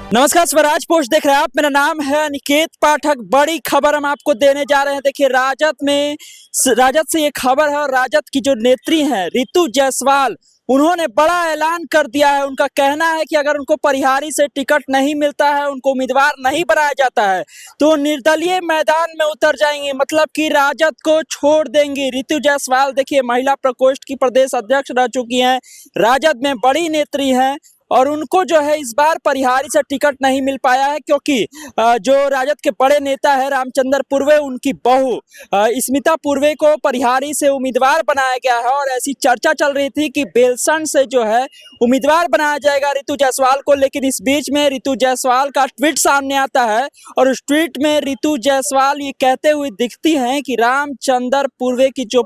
नमस्कार, स्वराज पोस्ट देख रहे हैं आप। मेरा नाम है अनिकेत पाठक। बड़ी खबर हम आपको देने जा रहे हैं। देखिए, राजद से ये खबर है और राजद की जो नेत्री हैं रितु जायसवाल, उन्होंने बड़ा ऐलान कर दिया है। उनका कहना है कि अगर उनको परिहारी से टिकट नहीं मिलता है, उनको उम्मीदवार नहीं बनाया जाता है, तो निर्दलीय मैदान में उतर जाएंगे, मतलब कि राजद को छोड़ देंगी। रितु जायसवाल देखिए महिला प्रकोष्ठ की प्रदेश अध्यक्ष रह चुकी हैं, राजद में बड़ी नेत्री हैं और उनको जो है इस बार परिहारी से टिकट नहीं मिल पाया है, क्योंकि जो राजद के बड़े नेता है रामचंद्र पूर्वे, उनकी बहू स्मिता पूर्वे को परिहारी से उम्मीदवार बनाया गया है। और ऐसी चर्चा चल रही थी कि बेलसंड से जो है उम्मीदवार बनाया जाएगा रितु जायसवाल को। लेकिन इस बीच में रितु जायसवाल का ट्वीट सामने आता है और उस ट्वीट में रितु जायसवाल ये कहते हुए दिखती हैं कि रामचंद्र पूर्वे की जो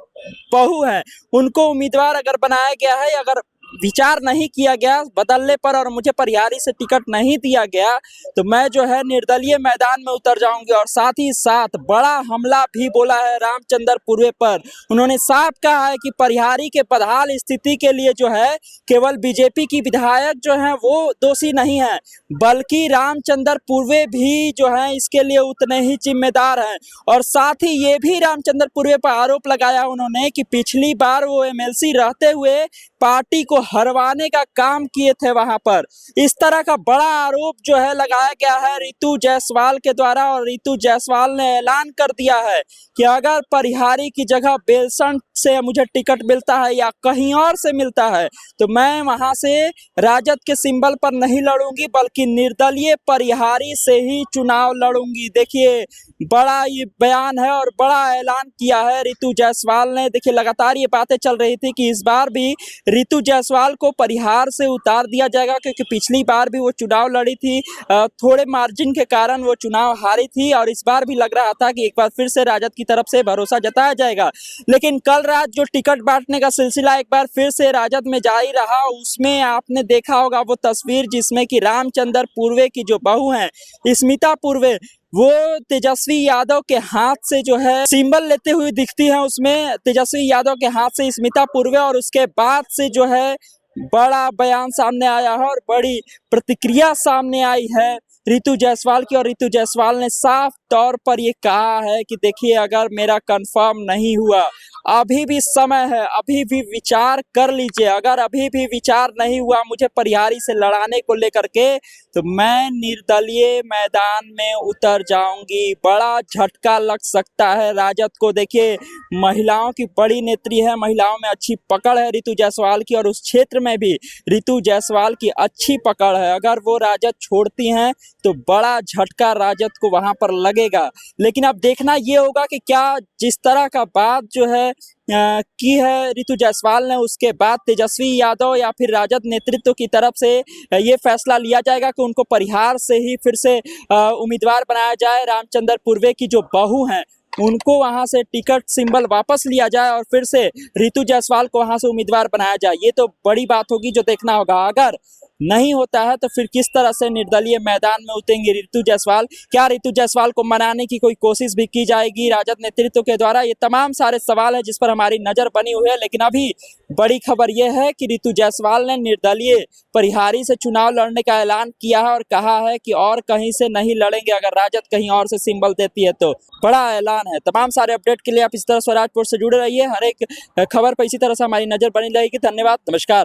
बहू है उनको उम्मीदवार अगर बनाया गया है, अगर विचार नहीं किया गया बदलने पर और मुझे परिहारी से टिकट नहीं दिया गया, तो मैं जो है निर्दलीय मैदान में उतर जाऊंगी। और साथ ही साथ बड़ा हमला भी बोला है रामचंद्र पूर्वे पर। उन्होंने साफ कहा है कि परिहारी के बदहाल स्थिति के लिए जो है केवल बीजेपी की विधायक जो है वो दोषी नहीं है, बल्कि रामचंद्र पूर्वे भी जो है इसके लिए उतने ही जिम्मेदार हैं। और साथ ही ये भी रामचंद्र पूर्वे पर आरोप लगाया उन्होंने कि पिछली बार वो एमएलसी रहते हुए पार्टी को हरवाने का काम किए थे वहां पर। इस तरह का बड़ा आरोप जो है लगाया गया है रितु जायसवाल के द्वारा। और रितु जायसवाल ने ऐलान कर दिया है कि अगर परिहारी की जगह बेलसंड से मुझे टिकट मिलता है या कहीं और से मिलता है, तो मैं वहां से राजद के सिंबल पर नहीं लड़ूंगी, बल्कि निर्दलीय परिहारी से ही चुनाव लड़ूंगी। देखिए, बड़ा ये बयान है और बड़ा ऐलान किया है रितु जायसवाल ने। देखिए, लगातार ये बातें चल रही थी कि इस बार भी रितु जायसवाल को परिहार से उतार दिया जाएगा, क्योंकि पिछली बार भी वो चुनाव लड़ी थी, थोड़े मार्जिन के कारण वो चुनाव हारी थी। और इस बार भी लग रहा था कि एक बार फिर से राजद की तरफ से भरोसा जताया जाएगा। लेकिन कल रात जो टिकट बांटने का सिलसिला एक बार फिर से राजद में जारी रहा, उसमें आपने देखा होगा वो तस्वीर जिसमें कि रामचंद्र पूर्वे की जो बहू हैं स्मिता पूर्वे, वो तेजस्वी यादव के हाथ से जो है सिंबल लेते हुए दिखती है। उसमें तेजस्वी यादव के हाथ से स्मिता पूर्वे, और उसके बाद से जो है बड़ा बयान सामने आया है और बड़ी प्रतिक्रिया सामने आई है रितु जायसवाल की। और रितु जायसवाल ने साफ तौर पर ये कहा है कि देखिए, अगर मेरा कंफर्म नहीं हुआ, अभी भी समय है, अभी भी विचार कर लीजिए। अगर अभी भी विचार नहीं हुआ मुझे परिहारी से लड़ाने को लेकर के, तो मैं निर्दलीय मैदान में उतर जाऊंगी। बड़ा झटका लग सकता है राजद को। देखिए, महिलाओं की बड़ी नेत्री है, महिलाओं में अच्छी पकड़ है रितु जायसवाल की, और उस क्षेत्र में भी रितु जायसवाल की अच्छी पकड़ है। अगर वो राजद छोड़ती हैं तो बड़ा झटका राजद को वहां पर लगेगा। लेकिन अब देखना ये होगा कि क्या जिस तरह का बात जो है की है रितु जायसवाल ने, उसके बाद तेजस्वी यादव या फिर राजद नेतृत्व की तरफ से ये फैसला लिया जाएगा कि उनको परिहार से ही फिर से उम्मीदवार बनाया जाए। रामचंद्र पूर्वे की जो बहू हैं उनको वहां से टिकट सिंबल वापस लिया जाए और फिर से रितु जायसवाल को वहां से उम्मीदवार बनाया जाए। ये तो बड़ी बात होगी जो देखना होगा। अगर नहीं होता है तो फिर किस तरह से निर्दलीय मैदान में उतरेंगी रितु जायसवाल? क्या रितु जायसवाल को मनाने की कोई कोशिश भी की जाएगी राजद नेतृत्व के द्वारा? ये तमाम सारे सवाल है जिस पर हमारी नजर बनी हुई है। लेकिन अभी बड़ी खबर यह है कि रितु जायसवाल ने निर्दलीय परिहारी से चुनाव लड़ने का ऐलान किया है और कहा है कि और कहीं से नहीं लड़ेंगे अगर राजद कहीं और से सिंबल देती है तो। बड़ा ऐलान है। तमाम सारे अपडेट के लिए आप इस तरह स्वराज पोस्ट से जुड़े रहिए। हर एक खबर पर इसी तरह से हमारी नजर बनी रहेगी। धन्यवाद, नमस्कार।